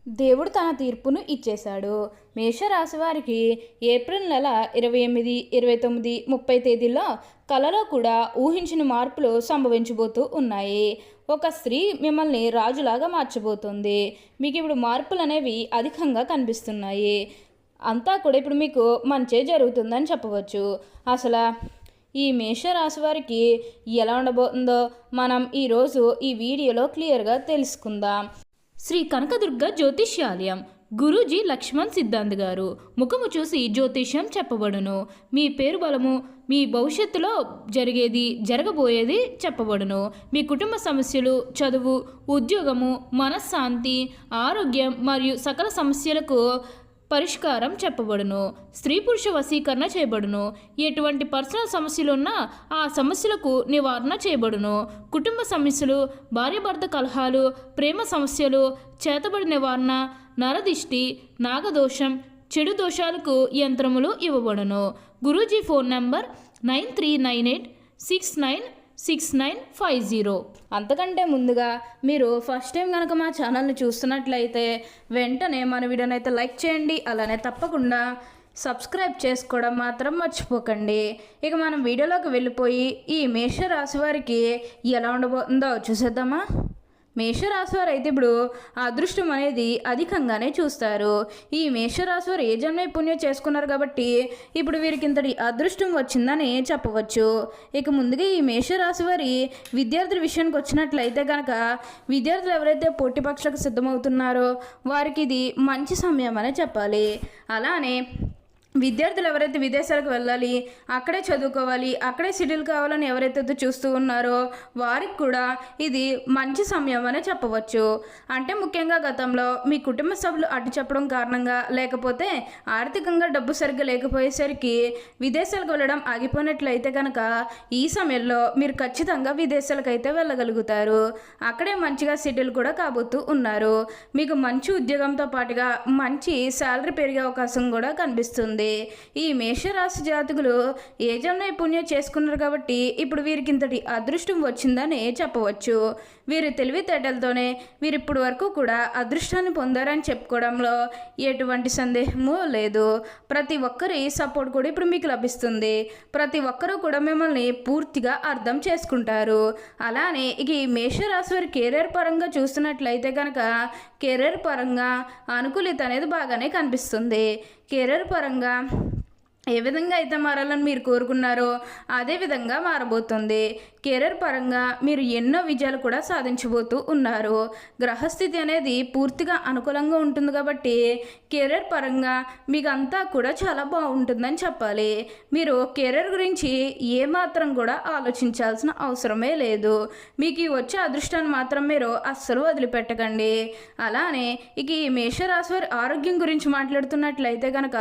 దేవుడు తన తీర్పును ఇచ్చేశాడు. మేషరాశి వారికి ఏప్రిల్ నెల 28, 29, 30 తేదీల్లో కలలో కూడా ఊహించిన మార్పులు సంభవించబోతూ ఉన్నాయి. ఒక స్త్రీ మిమ్మల్ని రాజులాగా మార్చబోతుంది. మీకు ఇప్పుడు మార్పులు అనేవి అధికంగా కనిపిస్తున్నాయి. అంతా కూడా ఇప్పుడు మీకు మంచే జరుగుతుందని చెప్పవచ్చు. అసలు ఈ మేషరాశి వారికి ఎలా ఉండబోతుందో మనం ఈరోజు ఈ వీడియోలో క్లియర్గా తెలుసుకుందాం. శ్రీ కనకదుర్గ జ్యోతిష్యాలయం గురూజీ లక్ష్మణ్ సిద్ధాంత్ గారు. ముఖము చూసి జ్యోతిష్యం చెప్పబడును. మీ పేరు బలము, మీ భవిష్యత్తులో జరిగేది జరగబోయేది చెప్పబడును. మీ కుటుంబ సమస్యలు, చదువు, ఉద్యోగము, మనశ్శాంతి, ఆరోగ్యం మరియు సకల సమస్యలకు పరిష్కారం చెప్పబడును. స్త్రీ పురుష వశీకరణ చేయబడును. ఎటువంటి పర్సనల్ సమస్యలు ఉన్నా ఆ సమస్యలకు నివారణ చేయబడును. కుటుంబ సమస్యలు, భార్యాభర్త కలహాలు, ప్రేమ సమస్యలు, చేతబడి నివారణ, నరదిష్టి, నాగదోషం, చెడు దోషాలకు యంత్రములు ఇవ్వబడును. Guruji phone number 9398696950. అంతకంటే ముందుగా మీరు ఫస్ట్ టైం కనుక మా ఛానల్ని చూస్తున్నట్లయితే వెంటనే మన వీడియోని అయితే లైక్ చేయండి. అలానే తప్పకుండా సబ్స్క్రైబ్ చేసుకోవడం మాత్రం మర్చిపోకండి. ఇక మనం వీడియోలోకి వెళ్ళిపోయి ఈ మేషరాశి వారికి ఎలా ఉండబోతుందో చూసేద్దామా. మేషరాశి వారు అయితే ఇప్పుడు అదృష్టం అనేది అధికంగానే చూస్తారు. ఈ మేషరాశి వారు ఏ జన్మ పుణ్యం చేసుకున్నారు కాబట్టి ఇప్పుడు వీరికి ఇంతటి అదృష్టం వచ్చిందని చెప్పవచ్చు. ఇక ముందుగా ఈ మేషరాశి వారి విద్యార్థుల విషయానికి వచ్చినట్లయితే కనుక విద్యార్థులు ఎవరైతే పోటీ పరీక్షలకు సిద్ధమవుతున్నారో వారికి ఇది మంచి సమయం అనే చెప్పాలి. అలానే విద్యార్థులు ఎవరైతే విదేశాలకు వెళ్ళాలి, అక్కడే చదువుకోవాలి, అక్కడే సెటిల్ కావాలని ఎవరైతే చూస్తూ ఉన్నారో వారికి కూడా ఇది మంచి సమయం అనే చెప్పవచ్చు. అంటే ముఖ్యంగా గతంలో మీ కుటుంబ సభ్యులు అడ్డు చెప్పడం కారణంగా, లేకపోతే ఆర్థికంగా డబ్బు సరిగ్గా లేకపోయేసరికి విదేశాలకు వెళ్ళడం ఆగిపోయినట్లయితే కనుక ఈ సమయంలో మీరు ఖచ్చితంగా విదేశాలకు అయితే వెళ్ళగలుగుతారు. అక్కడే మంచిగా సెటిల్ కూడా కాబోతూ ఉన్నారు. మీకు మంచి ఉద్యోగంతో పాటుగా మంచి శాలరీ పెరిగే అవకాశం కూడా కనిపిస్తుంది. ఈ మేషరాశి జాతకులు ఏ జన్మ పుణ్యం చేసుకున్నారు కాబట్టి ఇప్పుడు వీరికి ఇంతటి అదృష్టం వచ్చిందని చెప్పవచ్చు. వీరి తెలివితేటలతోనే వీరు ఇప్పటి వరకు కూడా అదృష్టాన్ని పొందారని చెప్పుకోవడంలో ఎటువంటి సందేహము లేదు. ప్రతి ఒక్కరి సపోర్ట్ కూడా ఇప్పుడు మీకు లభిస్తుంది. ప్రతి ఒక్కరూ కూడా మిమ్మల్ని పూర్తిగా అర్థం చేసుకుంటారు. అలానే ఇక ఈ మేషరాశి వారి కెరీర్ పరంగా చూస్తున్నట్లయితే కనుక కెరీర్ పరంగా అనుకూలిత అనేది బాగానే కనిపిస్తుంది. కెరీర్ పరంగా ఏ విధంగా అయితే మారాలని మీరు కోరుకున్నారో అదే విధంగా మారబోతుంది. కెరీర్ పరంగా మీరు ఎన్నో విజయాలు కూడా సాధించబోతూ ఉన్నారు. గ్రహస్థితి అనేది పూర్తిగా అనుకూలంగా ఉంటుంది కాబట్టి కెరీర్ పరంగా మీకు అంతా కూడా చాలా బాగుంటుందని చెప్పాలి. మీరు కెరీర్ గురించి ఏమాత్రం కూడా ఆలోచించాల్సిన అవసరమే లేదు. మీకు వచ్చే అదృష్టాన్ని మాత్రం మీరు అస్సలు వదిలిపెట్టకండి. అలానే ఇక ఈ మేషరాశి వారి ఆరోగ్యం గురించి మాట్లాడుతున్నట్లయితే కనుక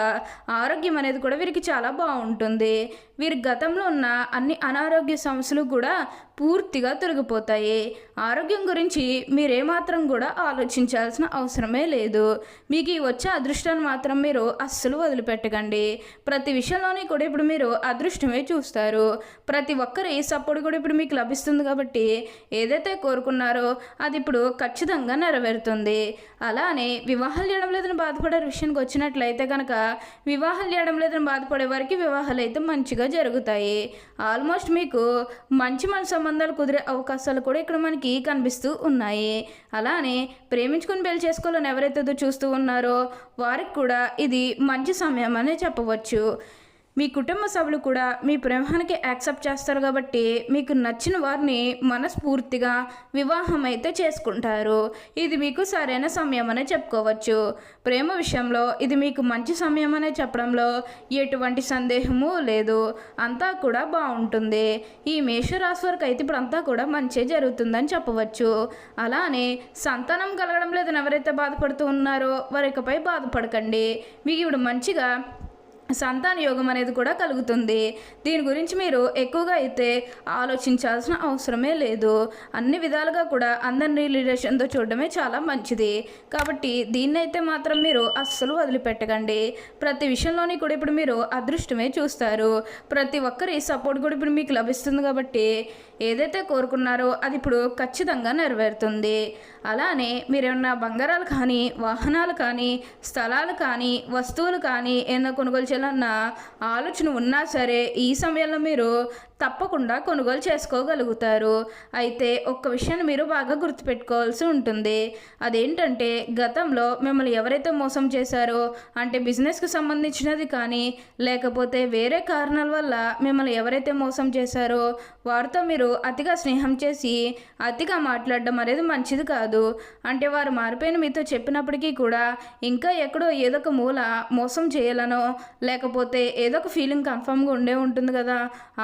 ఆరోగ్యం అనేది కూడా వీరికి చాలా బాగుంటుంది. వీరి గతంలో ఉన్న అన్ని అనారోగ్య సమస్యలు కూడా పూర్తిగా తొలగిపోతాయి. ఆరోగ్యం గురించి మీరేమాత్రం కూడా ఆలోచించాల్సిన అవసరమే లేదు. మీకు వచ్చే అదృష్టాన్ని మాత్రం మీరు అస్సలు వదిలిపెట్టకండి. ప్రతి విషయంలోనే కూడా ఇప్పుడు మీరు అదృష్టమే చూస్తారు. ప్రతి ఒక్కరి సపోర్ట్ కూడా ఇప్పుడు మీకు లభిస్తుంది కాబట్టి ఏదైతే కోరుకున్నారో అది ఇప్పుడు ఖచ్చితంగా నెరవేరుతుంది. అలానే వివాహాలు చేయడం లేదని బాధపడే విషయానికి వచ్చినట్లయితే కనుక వివాహాలు చేయడం లేదని బాధపడే వారికి వివాహాలు అయితే మంచిగా జరుగుతాయి. ఆల్మోస్ట్ మీకు మంచి సంబంధాలు కుదిరే అవకాశాలు కూడా ఇక్కడ మనకి కనిపిస్తూ ఉన్నాయి. అలానే ప్రేమించుకుని పెళ్లి చేసుకోవాలని ఎవరైతే చూస్తూ ఉన్నారో వారికి కూడా ఇది మంచి సమయం అనే చెప్పవచ్చు. మీ కుటుంబ సభ్యులు కూడా మీ ప్రేమానికి యాక్సెప్ట్ చేస్తారు కాబట్టి మీకు నచ్చిన వారిని మనస్ఫూర్తిగా వివాహం అయితే చేసుకుంటారు. ఇది మీకు సరైన సమయం అనే చెప్పుకోవచ్చు. ప్రేమ విషయంలో ఇది మీకు మంచి సమయం అనే చెప్పడంలో ఎటువంటి సందేహము లేదు. అంతా కూడా బాగుంటుంది. ఈ మేషరాశి వారికి అయితే ఇప్పుడు అంతా కూడా మంచి జరుగుతుందని చెప్పవచ్చు. అలానే సంతానం కలగడం లేదని ఎవరైతే బాధపడుతూ ఉన్నారో వారికపై బాధపడకండి. మీకు ఇప్పుడు మంచిగా సంతాన యోగం అనేది కూడా కలుగుతుంది. దీని గురించి మీరు ఎక్కువగా అయితే ఆలోచించాల్సిన అవసరమే లేదు. అన్ని విధాలుగా కూడా అందరినీ రిలేషన్తో చూడడమే చాలా మంచిది. కాబట్టి దీన్నైతే మాత్రం మీరు అస్సలు వదిలిపెట్టకండి. ప్రతి విషయంలోని కూడా ఇప్పుడు మీరు అదృష్టమే చూస్తారు. ప్రతి ఒక్కరి సపోర్ట్ కూడా ఇప్పుడు మీకు లభిస్తుంది. కాబట్టి ఏదైతే కోరుకున్నారో అది ఇప్పుడు ఖచ్చితంగా నెరవేరుతుంది. అలానే మీరేమన్నా బంగారాలు కానీ, వాహనాలు కానీ, స్థలాలు కానీ, వస్తువులు కానీ ఏమైనా కొనుగోలు చేయాలన్న ఆలోచన ఉన్నా సరే ఈ సమయంలో మీరు తప్పకుండా కొనుగోలు చేసుకోగలుగుతారు. అయితే ఒక్క విషయాన్ని మీరు బాగా గుర్తుపెట్టుకోవాల్సి ఉంటుంది. అదేంటంటే గతంలో మిమ్మల్ని ఎవరైతే మోసం చేశారో, అంటే బిజినెస్కి సంబంధించినది కానీ లేకపోతే వేరే కారణాల వల్ల మిమ్మల్ని ఎవరైతే మోసం చేశారో వారితో మీరు అతిగా స్నేహం చేసి అతిగా మాట్లాడడం అనేది మంచిది కాదు. అంటే వారు మారిపోయిన మీతో చెప్పినప్పటికీ కూడా ఇంకా ఎక్కడో ఏదో ఒక మూల మోసం చేయాలనో లేకపోతే ఏదో ఒక ఫీలింగ్ కన్ఫర్మ్గా ఉండే ఉంటుంది కదా,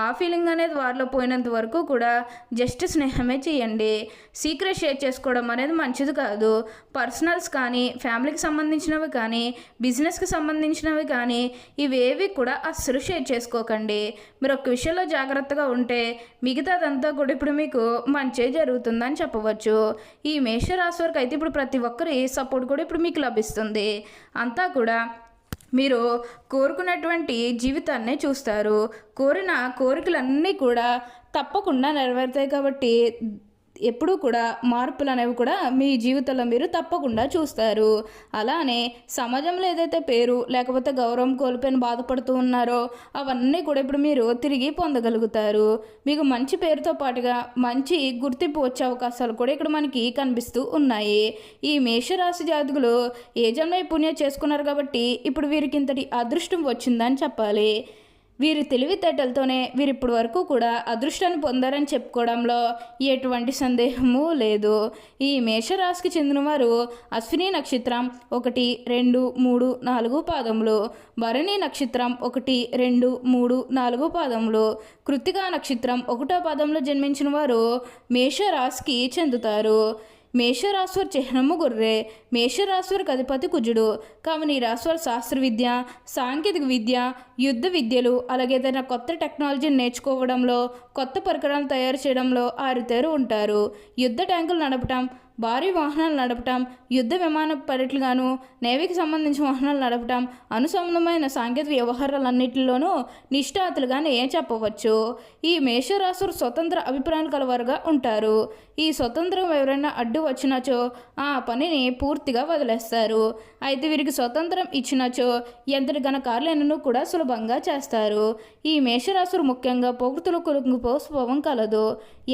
ఆ ఫీలింగ్ అనేది వారిలో పోయినంత వరకు కూడా జస్ట్ స్నేహమే చేయండి. సీక్రెట్ షేర్ చేసుకోవడం అనేది మంచిది కాదు. పర్సనల్స్ కానీ, ఫ్యామిలీకి సంబంధించినవి కానీ, బిజినెస్కి సంబంధించినవి కానీ ఇవేవి కూడా అస్సలు షేర్ చేసుకోకండి. మీరు ఒక్క విషయంలో జాగ్రత్తగా ఉంటే మిగతాదంతా కూడా ఇప్పుడు మీకు మంచి జరుగుతుందని చెప్పవచ్చు. ఈ మేషరాశి వారికి అయితే ఇప్పుడు ప్రతి ఒక్కరి సపోర్ట్ కూడా ఇప్పుడు మీకు లభిస్తుంది. అంతా కూడా మీరు కోరుకున్నటువంటి జీవితాన్నే చూస్తారు. కోరిన కోరికలన్నీ కూడా తప్పకుండా నెరవేరుతాయి. కాబట్టి ఎప్పుడూ కూడా మార్పులు అనేవి కూడా మీ జీవితంలో మీరు తప్పకుండా చూస్తారు. అలానే సమాజంలో ఏదైతే పేరు లేకపోతే గౌరవం కోల్పోయిన బాధపడుతూ ఉన్నారో అవన్నీ కూడా ఇప్పుడు మీరు తిరిగి పొందగలుగుతారు. మీకు మంచి పేరుతో పాటుగా మంచి గుర్తింపు వచ్చే అవకాశాలు కూడా ఇక్కడ మనకి కనిపిస్తూ ఉన్నాయి. ఈ మేషరాశి జాతకులు ఏ జన్మ పుణ్యం చేసుకున్నారు కాబట్టి ఇప్పుడు వీరికి ఇంతటి అదృష్టం వచ్చిందని చెప్పాలి. వీరి తెలివితేటలతోనే వీరు ఇప్పటి వరకు కూడా అదృష్టాన్ని పొందారని చెప్పుకోవడంలో ఎటువంటి సందేహము లేదు. ఈ మేషరాశికి చెందిన వారు అశ్విని నక్షత్రం 1, 2, 3, 4 పాదములు, భరణి నక్షత్రం 1, 2, 3, 4 పాదములు, కృత్తికా నక్షత్రం 1వ పాదంలో జన్మించిన వారు మేషరాశికి చెందుతారు. మేషరాశివారి చిహ్నము గొర్రె. మేషరాశివారికి అధిపతి కుజుడు. కావున ఈ రాశివారు శాస్త్ర విద్య, సాంకేతిక విద్య, యుద్ధ విద్యలు అలాగే ఏదైనా కొత్త టెక్నాలజీని నేర్చుకోవడంలో, కొత్త పరికరాలు తయారు చేయడంలో ఆరితేరు ఉంటారు. యుద్ధ ట్యాంకులు నడపటం, భారీ వాహనాలు నడపటం, యుద్ధ విమాన పర్యటనగాను, నేవీకి సంబంధించిన వాహనాలు నడపటం, అనుసంబంధమైన సాంకేతిక వ్యవహారాలన్నింటిలోనూ నిష్ఠాతులుగానే చెప్పవచ్చు. ఈ మేషరాశులు స్వతంత్ర అభిప్రాయాలు కలవారుగా ఉంటారు. ఈ స్వతంత్రం ఎవరైనా అడ్డు వచ్చినచో ఆ పనిని పూర్తిగా వదిలేస్తారు. అయితే వీరికి స్వతంత్రం ఇచ్చినచో ఎంతటి ఘన కార్యాలను కూడా సులభంగా చేస్తారు. ఈ మేషరాశులు ముఖ్యంగా పొగుతులు కొలుపు స్వభావం కలదు.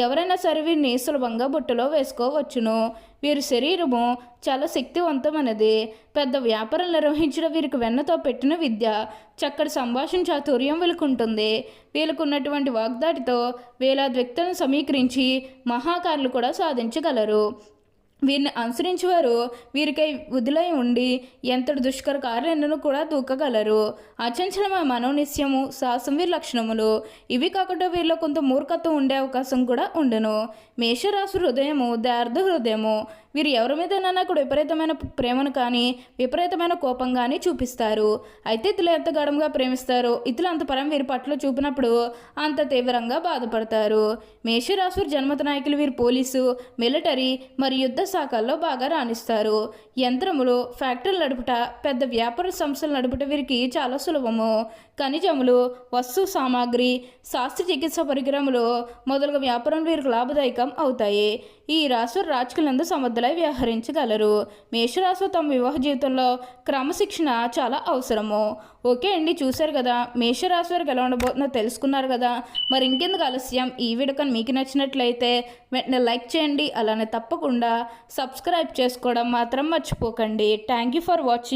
ఎవరైనా సరే వీరిని సులభంగా బుట్టలో వేసుకోవచ్చును. వీరి శరీరము చాలా శక్తివంతమైనది. పెద్ద వ్యాపారం నిర్వహించడం వీరికి వెన్నతో పెట్టిన విద్య. చక్కటి సంభాషణ చాతుర్యం వీళ్ళకుంటుంది. వీళ్ళకున్నటువంటి వాగ్దాటితో వేలాది వ్యక్తులను సమీకరించి మహాకారులు కూడా సాధించగలరు. వీరిని అనుసరించేవారు వీరికై వదిలై ఉండి ఎంతటి దుష్కర కార్యాలను కూడా దూకగలరు. అచంచలమైన మనోనిశ్యము, సాహసం వీరి లక్షణములు. ఇవి కాకుండా వీరిలో కొంత మూర్ఖత్వం ఉండే అవకాశం కూడా ఉండను. మేషరాశి హృదయము దయార్థ హృదయము. వీరు ఎవరి మీదైనా కూడా విపరీతమైన ప్రేమను కానీ విపరీతమైన కోపం కానీ చూపిస్తారు. అయితే ఇతరులు ఎంత గాఢంగా ప్రేమిస్తారో ఇతరులు అంత పరం వీరి పట్ల చూపినప్పుడు అంత తీవ్రంగా బాధపడతారు. మేషరాశి జన్మత నాయకులు వీరు పోలీసు, మిలిటరీ మరియు యుద్ధ శాఖల్లో బాగా రాణిస్తారు. యంత్రములు, ఫ్యాక్టరీలు నడుపుట, పెద్ద వ్యాపార సంస్థలు నడుపుట వీరికి చాలా సులభము. ఖనిజములు, వస్తు సామాగ్రి, శాస్త్ర చికిత్స పరికరములు మొదలగు వ్యాపారం వీరికి లాభదాయకం అవుతాయి. ఈ రాశి రాజకీయాలందు సమర్థులై వ్యవహరించగలరు. మేషరాశి తమ వివాహ జీవితంలో క్రమశిక్షణ చాలా అవసరము. ఓకే అండి, చూశారు కదా మేషరాశి వారికి ఎలా ఉండబోతుందో తెలుసుకున్నారు కదా. మరి ఇంకెందుకు ఆలస్యం, ఈ వీడియో కానీ మీకు నచ్చినట్లయితే వెంటనే లైక్ చేయండి. అలానే తప్పకుండా సబ్స్క్రైబ్ చేసుకోవడం మాత్రం మర్చిపోకండి. Thank you for watching.